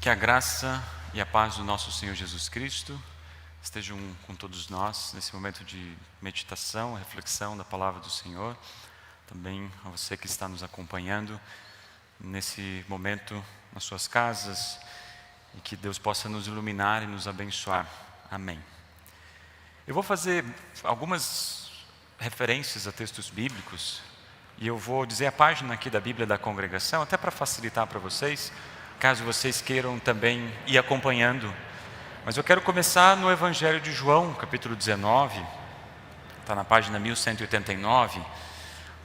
Que a graça e a paz do nosso Senhor Jesus Cristo estejam com todos nós nesse momento de meditação, reflexão da palavra do Senhor. Também a você que está nos acompanhando nesse momento nas suas casas, e que Deus possa nos iluminar e nos abençoar. Amém. Eu vou fazer algumas referências a textos bíblicos e eu vou dizer a página aqui da Bíblia da congregação, até para facilitar para vocês, caso vocês queiram também ir acompanhando. Mas eu quero começar no Evangelho de João, capítulo 19, está na página 1189,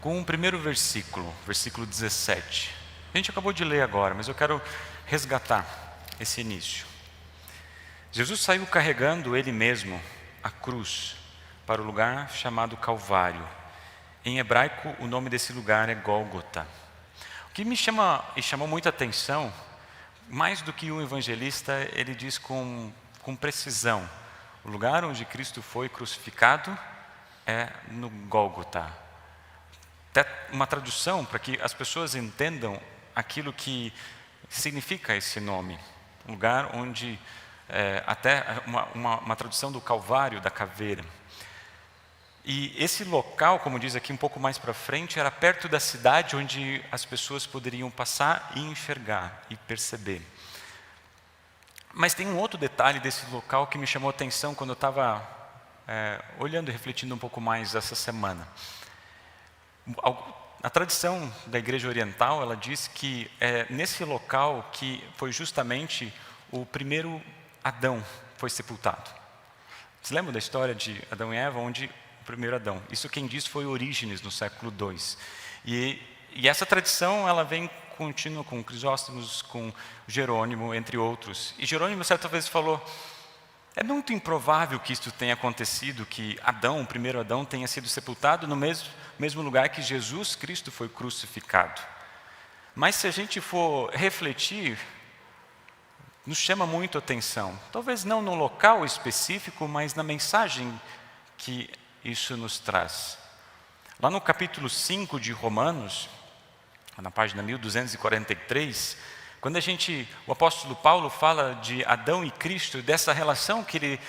com o primeiro versículo, versículo 17. A gente acabou de ler agora, mas eu quero resgatar esse início. Jesus saiu carregando ele mesmo a cruz para o lugar chamado Calvário. Em hebraico, o nome desse lugar é Gólgota. O que me chamou muita atenção, mais do que um evangelista, ele diz com precisão: o lugar onde Cristo foi crucificado é no Gólgota. Até uma tradução para que as pessoas entendam aquilo que significa esse nome. Um lugar onde, até uma tradução do Calvário, da caveira. E esse local, como diz aqui um pouco mais para frente, era perto da cidade onde as pessoas poderiam passar e enxergar e perceber. Mas tem um outro detalhe desse local que me chamou a atenção quando eu estava olhando e refletindo um pouco mais essa semana. A tradição da Igreja Oriental, ela diz que é nesse local que foi justamente o primeiro Adão foi sepultado. Vocês lembram da história de Adão e Eva, onde o primeiro Adão? Isso quem disse foi Orígenes, no século II. E essa tradição, ela vem contínua com Crisóstomo, com Jerônimo, entre outros. E Jerônimo, certa vez, falou: é muito improvável que isto tenha acontecido, que Adão, o primeiro Adão, tenha sido sepultado no mesmo lugar que Jesus Cristo foi crucificado. Mas se a gente for refletir, nos chama muito a atenção. Talvez não no local específico, mas na mensagem que isso nos traz. Lá no capítulo 5 de Romanos, na página 1243, quando o apóstolo Paulo fala de Adão e Cristo, dessa relação que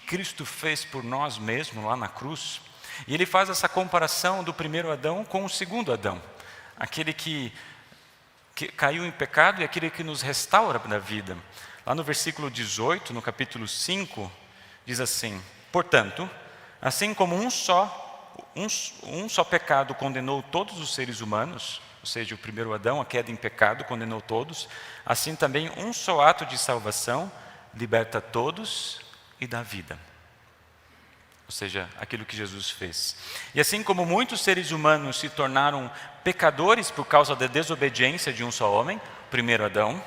Cristo fez por nós mesmos lá na cruz, e ele faz essa comparação do primeiro Adão com o segundo Adão, aquele que caiu em pecado e aquele que nos restaura na vida. Lá no versículo 18, no capítulo 5, diz assim: portanto, assim como um só pecado condenou todos os seres humanos, ou seja, o primeiro Adão, a queda em pecado, condenou todos, assim também um só ato de salvação liberta todos e dá vida. Ou seja, aquilo que Jesus fez. E assim como muitos seres humanos se tornaram pecadores por causa da desobediência de um só homem, o primeiro Adão,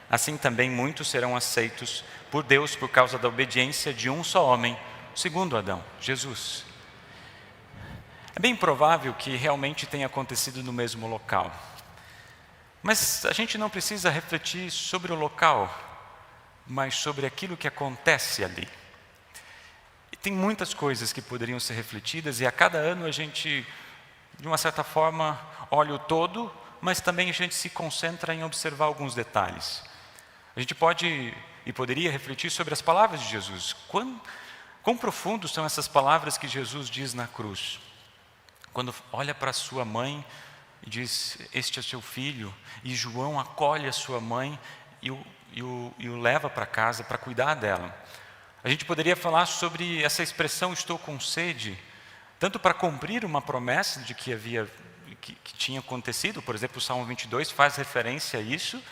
assim também muitos serão aceitos por Deus por causa da obediência de um só homem, o segundo Adão, Jesus. É bem provável que realmente tenha acontecido no mesmo local. Mas a gente não precisa refletir sobre o local, mas sobre aquilo que acontece ali. E tem muitas coisas que poderiam ser refletidas, e a cada ano a gente, de uma certa forma, olha o todo, mas também a gente se concentra em observar alguns detalhes. A gente pode e poderia refletir sobre as palavras de Jesus. Quão profundas são essas palavras que Jesus diz na cruz? Quando olha para sua mãe e diz: este é seu filho, e João acolhe a sua mãe e o leva para casa para cuidar dela. A gente poderia falar sobre essa expressão estou com sede, tanto para cumprir uma promessa de que tinha acontecido, por exemplo, o Salmo 22 faz referência a isso,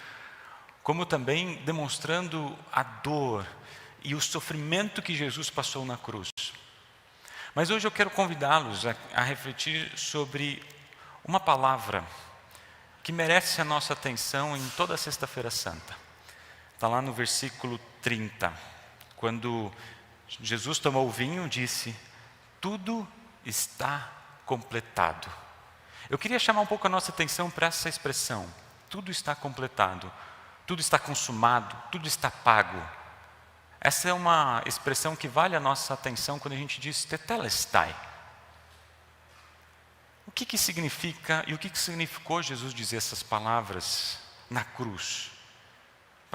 como também demonstrando a dor e o sofrimento que Jesus passou na cruz. Mas hoje eu quero convidá-los a refletir sobre uma palavra que merece a nossa atenção em toda a Sexta-feira Santa. Está lá no versículo 30, quando Jesus tomou o vinho, disse: tudo está completado. Eu queria chamar um pouco a nossa atenção para essa expressão: tudo está completado, tudo está consumado, tudo está pago. Essa é uma expressão que vale a nossa atenção quando a gente diz tetelestai. O que significa e o que significou Jesus dizer essas palavras na cruz?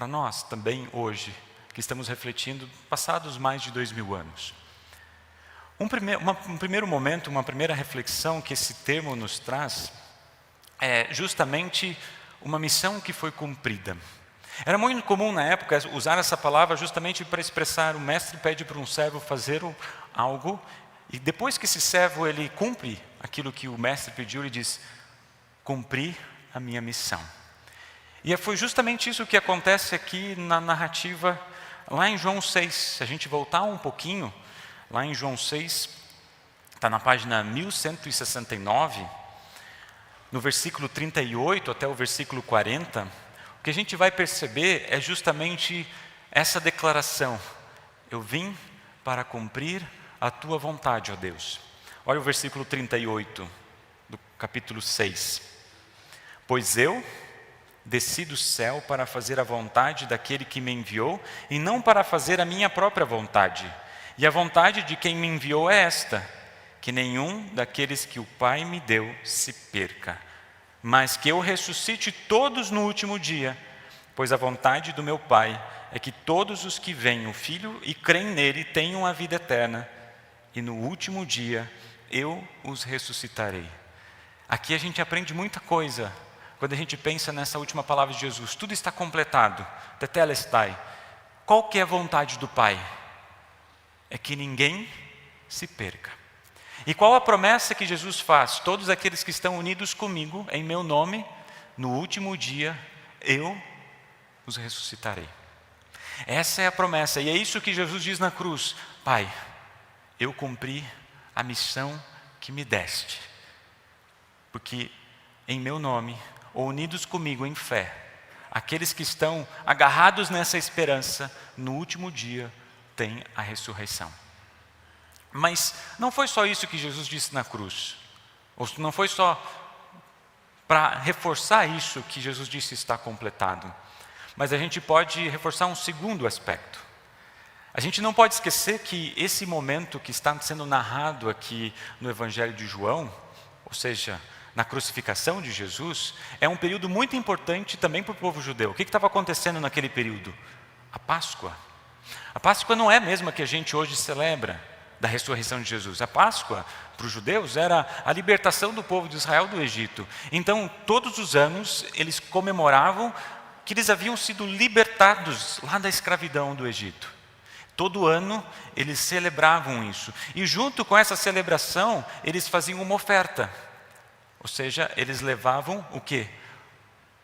para nós também hoje, que estamos refletindo, passados mais de 2000 anos. Um primeiro momento, uma primeira reflexão que esse termo nos traz é justamente uma missão que foi cumprida. Era muito comum na época usar essa palavra justamente para expressar: o mestre pede para um servo fazer algo, e depois que esse servo ele cumpre aquilo que o mestre pediu, ele diz: cumpri a minha missão. E foi justamente isso que acontece aqui na narrativa, lá em João 6. Se a gente voltar um pouquinho, lá em João 6, está na página 1169, no versículo 38 até o versículo 40, o que a gente vai perceber é justamente essa declaração: eu vim para cumprir a tua vontade, ó Deus. Olha o versículo 38 do capítulo 6. Pois eu desci do céu para fazer a vontade daquele que me enviou, e não para fazer a minha própria vontade. E a vontade de quem me enviou é esta: que nenhum daqueles que o Pai me deu se perca, mas que eu ressuscite todos no último dia. Pois a vontade do meu Pai é que todos os que veem o Filho e creem nele tenham a vida eterna, e no último dia eu os ressuscitarei. Aqui a gente aprende muita coisa quando a gente pensa nessa última palavra de Jesus: tudo está completado, tetelestai. Qual que é a vontade do Pai? É que ninguém se perca. E qual a promessa que Jesus faz? Todos aqueles que estão unidos comigo, em meu nome, no último dia, eu os ressuscitarei. Essa é a promessa, e é isso que Jesus diz na cruz: Pai, eu cumpri a missão que me deste, porque em meu nome, ou unidos comigo em fé, aqueles que estão agarrados nessa esperança, no último dia, têm a ressurreição. Mas não foi só isso que Jesus disse na cruz, ou não foi só para reforçar isso que Jesus disse está completado, mas a gente pode reforçar um segundo aspecto. A gente não pode esquecer que esse momento que está sendo narrado aqui no Evangelho de João, ou seja, na crucificação de Jesus, é um período muito importante também para o povo judeu. O que estava acontecendo naquele período? A Páscoa. A Páscoa não é a mesma que a gente hoje celebra, da ressurreição de Jesus. A Páscoa, para os judeus, era a libertação do povo de Israel do Egito. Então, todos os anos, eles comemoravam que eles haviam sido libertados lá da escravidão do Egito. Todo ano, eles celebravam isso. E junto com essa celebração, eles faziam uma oferta. Ou seja, eles levavam o quê?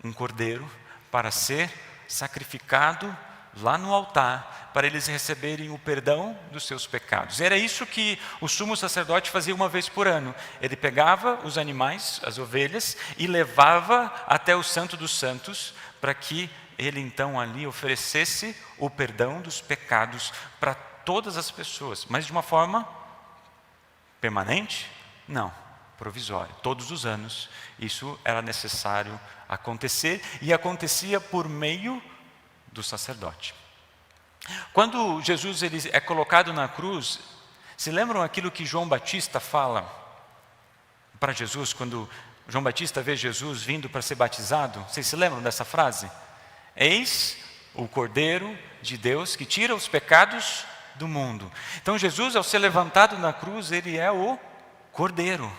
Um cordeiro para ser sacrificado lá no altar, para eles receberem o perdão dos seus pecados. Era isso que o sumo sacerdote fazia uma vez por ano. Ele pegava os animais, as ovelhas, e levava até o Santo dos Santos, para que ele então ali oferecesse o perdão dos pecados para todas as pessoas. Mas de uma forma permanente? Não, provisória. Todos os anos isso era necessário acontecer, e acontecia por meio do sacerdote. Quando Jesus ele é colocado na cruz, se lembram aquilo que João Batista fala para Jesus, quando João Batista vê Jesus vindo para ser batizado? Vocês se lembram dessa frase? Eis o Cordeiro de Deus que tira os pecados do mundo. Então Jesus, ao ser levantado na cruz, ele é o Cordeiro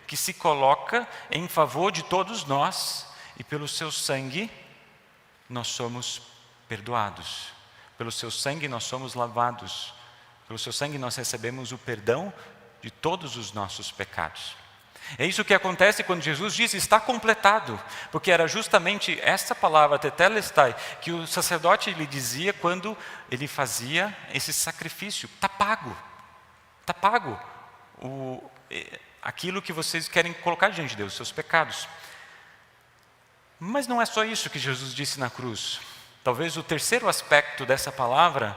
que se coloca em favor de todos nós, e pelo seu sangue nós somos perdoados, pelo seu sangue nós somos lavados, pelo seu sangue nós recebemos o perdão de todos os nossos pecados. É isso que acontece quando Jesus diz está completado, porque era justamente essa palavra tetelestai que o sacerdote lhe dizia quando ele fazia esse sacrifício. Está pago, está pago aquilo que vocês querem colocar diante de Deus, seus pecados. Mas não é só isso que Jesus disse na cruz. Talvez o terceiro aspecto dessa palavra,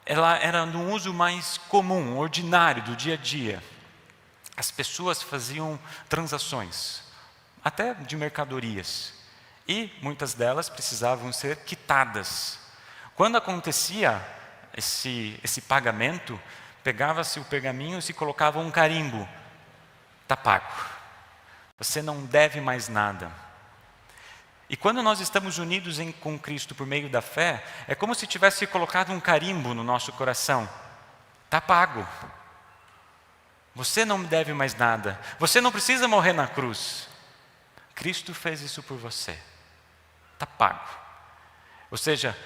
ela era no uso mais comum, ordinário, do dia a dia. As pessoas faziam transações, até de mercadorias, e muitas delas precisavam ser quitadas. Quando acontecia esse pagamento, pegava-se o pergaminho e se colocava um carimbo: está pago, você não deve mais nada. E quando nós estamos unidos com Cristo por meio da fé, é como se tivesse colocado um carimbo no nosso coração. Está pago. Você não me deve mais nada. Você não precisa morrer na cruz. Cristo fez isso por você. Está pago. Ou seja,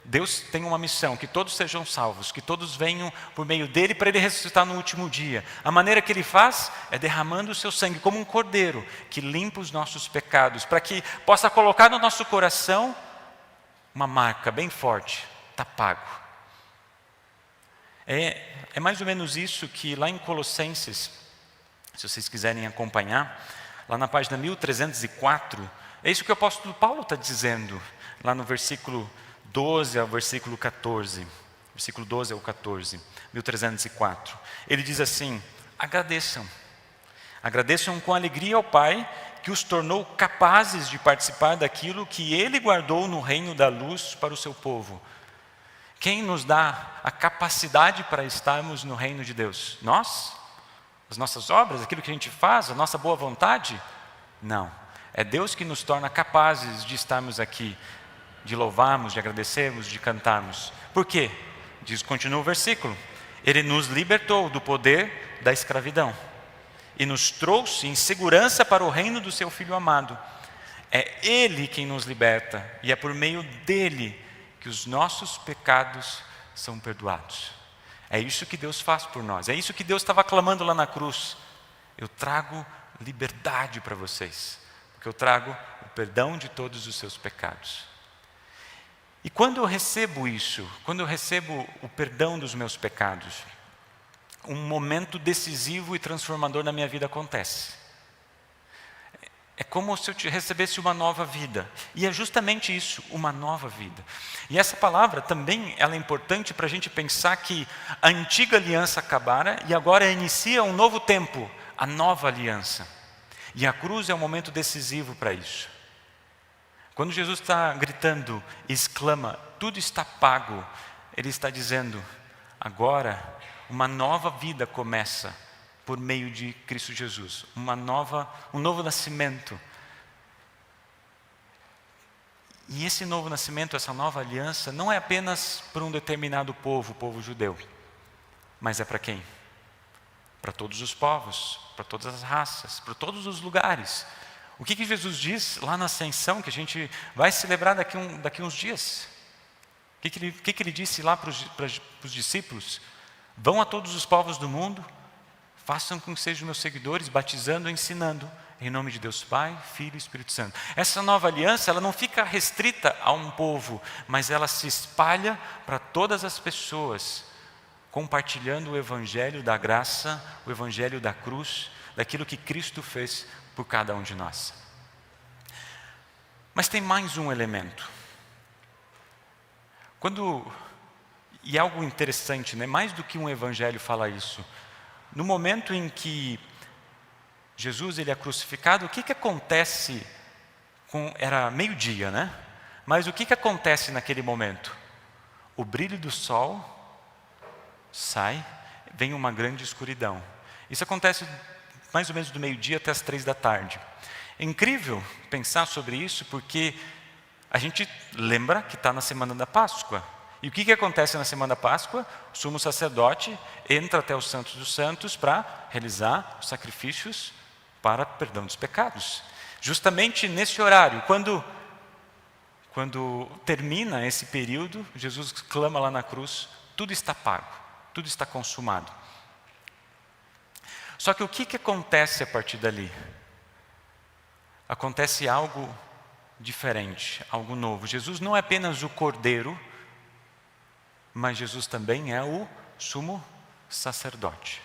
Deus tem uma missão, que todos sejam salvos, que todos venham por meio dele para ele ressuscitar no último dia. A maneira que ele faz é derramando o seu sangue como um cordeiro, que limpa os nossos pecados, para que possa colocar no nosso coração uma marca bem forte. Está pago. É mais ou menos isso que lá em Colossenses, se vocês quiserem acompanhar, lá na página 1304, é isso que o apóstolo Paulo está dizendo, lá no versículo 12 ao versículo 14, versículo 12 ao 14, 1304. Ele diz assim: agradeçam com alegria ao Pai, que os tornou capazes de participar daquilo que Ele guardou no reino da luz para o seu povo. Quem nos dá a capacidade para estarmos no reino de Deus? Nós? As nossas obras, aquilo que a gente faz, a nossa boa vontade? Não, é Deus que nos torna capazes de estarmos aqui, de louvarmos, de agradecermos, de cantarmos. Por quê? Continua o versículo. Ele nos libertou do poder da escravidão e nos trouxe em segurança para o reino do seu Filho amado. É Ele quem nos liberta e é por meio dele que os nossos pecados são perdoados. É isso que Deus faz por nós. É isso que Deus estava clamando lá na cruz. Eu trago liberdade para vocês, porque eu trago o perdão de todos os seus pecados. E quando eu recebo isso, quando eu recebo o perdão dos meus pecados, um momento decisivo e transformador na minha vida acontece. É como se eu recebesse uma nova vida. E é justamente isso, uma nova vida. E essa palavra também ela é importante para a gente pensar que a antiga aliança acabara e agora inicia um novo tempo, a nova aliança. E a cruz é um momento decisivo para isso. Quando Jesus está gritando, exclama, tudo está pago, Ele está dizendo, agora uma nova vida começa por meio de Cristo Jesus, um novo nascimento. E esse novo nascimento, essa nova aliança, não é apenas para um determinado povo, o povo judeu, mas é para quem? Para todos os povos, para todas as raças, para todos os lugares. O que Jesus diz lá na ascensão, que a gente vai celebrar daqui uns dias? O que ele disse lá para os discípulos? Vão a todos os povos do mundo, façam com que sejam meus seguidores, batizando e ensinando, em nome de Deus Pai, Filho e Espírito Santo. Essa nova aliança, ela não fica restrita a um povo, mas ela se espalha para todas as pessoas, compartilhando o evangelho da graça, o evangelho da cruz, daquilo que Cristo fez por cada um de nós. Mas tem mais um elemento. E algo interessante, né? Mais do que um evangelho fala isso. No momento em que Jesus ele é crucificado, o que acontece era meio-dia, né? Mas o que acontece naquele momento? O brilho do sol sai, vem uma grande escuridão. Isso acontece mais ou menos do meio-dia até as 15h. É incrível pensar sobre isso, porque a gente lembra que está na semana da Páscoa. E o que acontece na semana da Páscoa? O sumo sacerdote entra até o Santo dos Santos para realizar os sacrifícios para perdão dos pecados. Justamente nesse horário, quando termina esse período, Jesus clama lá na cruz, tudo está pago, tudo está consumado. Só que o que acontece a partir dali? Acontece algo diferente, algo novo. Jesus não é apenas o cordeiro, mas Jesus também é o sumo sacerdote.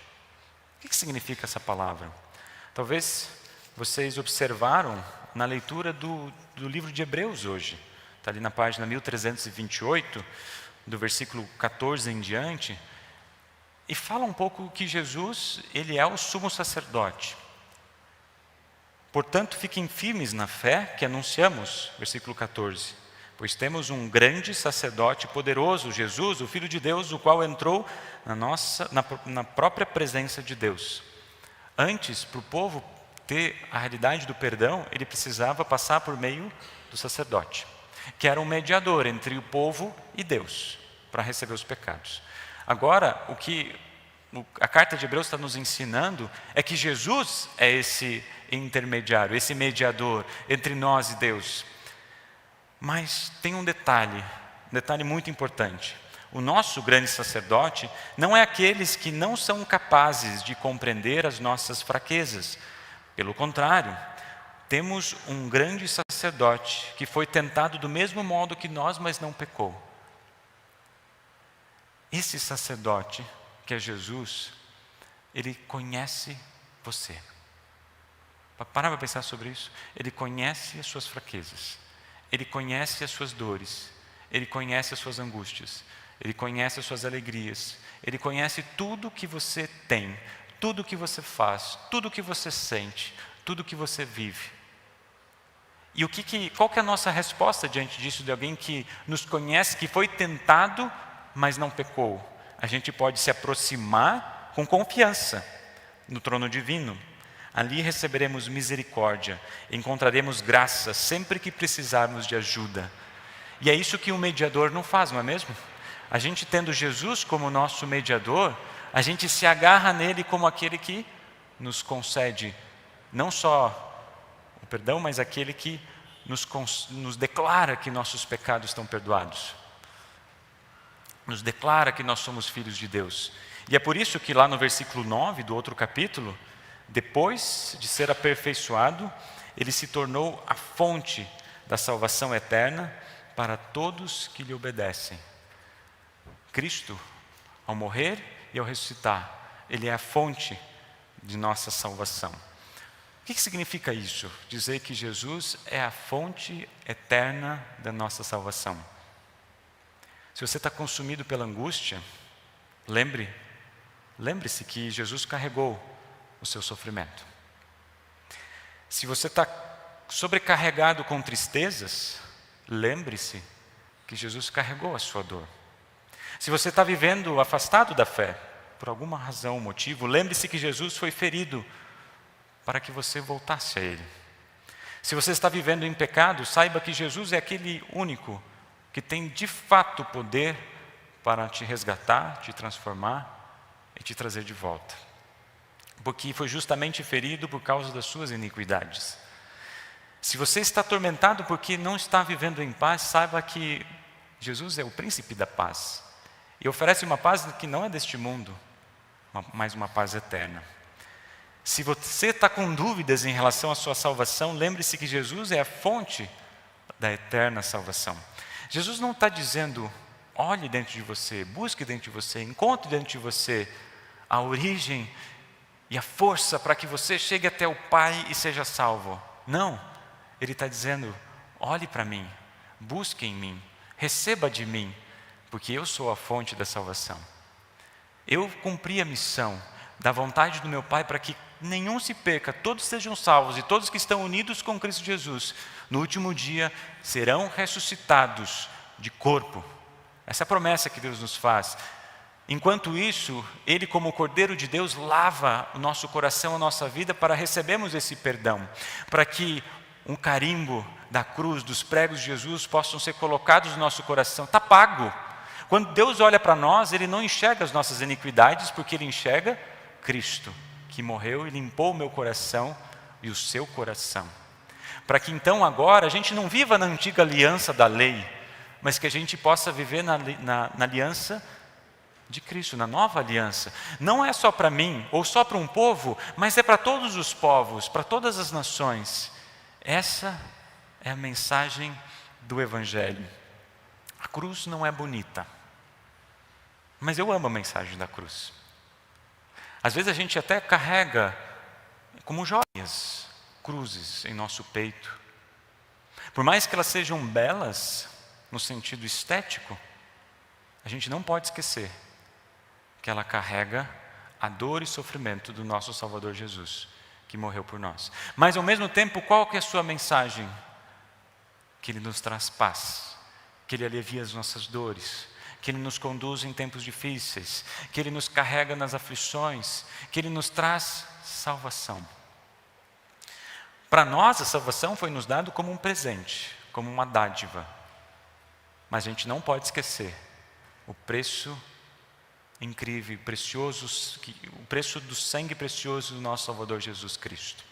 O que significa essa palavra? Talvez vocês observaram na leitura do livro de Hebreus hoje. Está ali na página 1328, do versículo 14 em diante. E fala um pouco que Jesus, ele é o sumo sacerdote. Portanto, fiquem firmes na fé que anunciamos, versículo 14. Pois temos um grande sacerdote poderoso, Jesus, o Filho de Deus, o qual entrou na própria presença de Deus. Antes, para o povo ter a realidade do perdão, ele precisava passar por meio do sacerdote, que era um mediador entre o povo e Deus, para receber os pecados. Agora, o que a carta de Hebreus está nos ensinando é que Jesus é esse intermediário, esse mediador entre nós e Deus. Mas tem um detalhe muito importante. O nosso grande sacerdote não é aqueles que não são capazes de compreender as nossas fraquezas. Pelo contrário, temos um grande sacerdote que foi tentado do mesmo modo que nós, mas não pecou. Esse sacerdote, que é Jesus, ele conhece você. Para pensar sobre isso. Ele conhece as suas fraquezas. Ele conhece as suas dores. Ele conhece as suas angústias. Ele conhece as suas alegrias. Ele conhece tudo que você tem, tudo que você faz, tudo que você sente, tudo que você vive. E qual que é a nossa resposta diante disso, de alguém que nos conhece, que foi tentado, mas não pecou? A gente pode se aproximar com confiança no trono divino. Ali receberemos misericórdia, encontraremos graça sempre que precisarmos de ajuda. E é isso que um mediador não faz, não é mesmo? A gente tendo Jesus como nosso mediador, a gente se agarra nele como aquele que nos concede não só o perdão, mas aquele que nos declara que nossos pecados estão perdoados. Nos declara que nós somos filhos de Deus. E é por isso que lá no versículo 9 do outro capítulo, depois de ser aperfeiçoado, ele se tornou a fonte da salvação eterna para todos que lhe obedecem. Cristo, ao morrer e ao ressuscitar, ele é a fonte de nossa salvação. O que significa isso? Dizer que Jesus é a fonte eterna da nossa salvação. Se você está consumido pela angústia, lembre-se que Jesus carregou o seu sofrimento. Se você está sobrecarregado com tristezas, lembre-se que Jesus carregou a sua dor. Se você está vivendo afastado da fé, por alguma razão ou motivo, lembre-se que Jesus foi ferido para que você voltasse a Ele. Se você está vivendo em pecado, saiba que Jesus é aquele único que tem de fato poder para te resgatar, te transformar e te trazer de volta. Porque foi justamente ferido por causa das suas iniquidades. Se você está atormentado porque não está vivendo em paz, saiba que Jesus é o príncipe da paz. E oferece uma paz que não é deste mundo, mas uma paz eterna. Se você está com dúvidas em relação à sua salvação, lembre-se que Jesus é a fonte da eterna salvação. Jesus não está dizendo, olhe dentro de você, busque dentro de você, encontre dentro de você a origem e a força para que você chegue até o Pai e seja salvo. Não, Ele está dizendo, olhe para mim, busque em mim, receba de mim, porque eu sou a fonte da salvação. Eu cumpri a missão da vontade do meu Pai para que nenhum se perca, todos sejam salvos e todos que estão unidos com Cristo Jesus, no último dia serão ressuscitados de corpo. Essa é a promessa que Deus nos faz. Enquanto isso, Ele como Cordeiro de Deus lava o nosso coração, a nossa vida para recebermos esse perdão, para que um carimbo da cruz, dos pregos de Jesus possam ser colocados no nosso coração. Está pago. Quando Deus olha para nós, Ele não enxerga as nossas iniquidades, porque Ele enxerga Cristo, que morreu e limpou o meu coração e o seu coração. Para que então agora a gente não viva na antiga aliança da lei, mas que a gente possa viver na aliança de Cristo, na nova aliança. Não é só para mim, ou só para um povo, mas é para todos os povos, para todas as nações. Essa é a mensagem do Evangelho. A cruz não é bonita, mas eu amo a mensagem da cruz. Às vezes a gente até carrega como joias, cruzes em nosso peito. Por mais que elas sejam belas, no sentido estético, a gente não pode esquecer que ela carrega a dor e sofrimento do nosso Salvador Jesus, que morreu por nós. Mas ao mesmo tempo, qual que é a sua mensagem? Que Ele nos traz paz, que Ele alivia as nossas dores, que Ele nos conduz em tempos difíceis, que Ele nos carrega nas aflições, que Ele nos traz salvação. Para nós, a salvação foi nos dado como um presente, como uma dádiva. Mas a gente não pode esquecer o preço incrível, precioso, o preço do sangue precioso do nosso Salvador Jesus Cristo.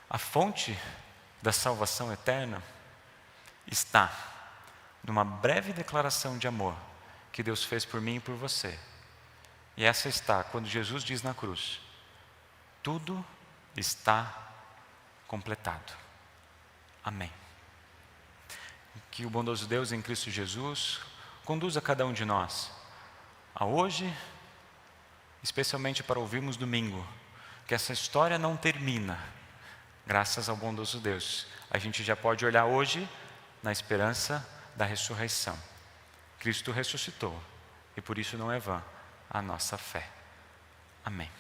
A fonte da salvação eterna está numa breve declaração de amor que Deus fez por mim e por você. E essa está quando Jesus diz na cruz: tudo está completado. Amém. Que o bondoso Deus em Cristo Jesus conduza cada um de nós a hoje, especialmente para ouvirmos domingo, que essa história não termina. Graças ao bondoso Deus, a gente já pode olhar hoje na esperança da ressurreição. Cristo ressuscitou e por isso não é vã a nossa fé. Amém.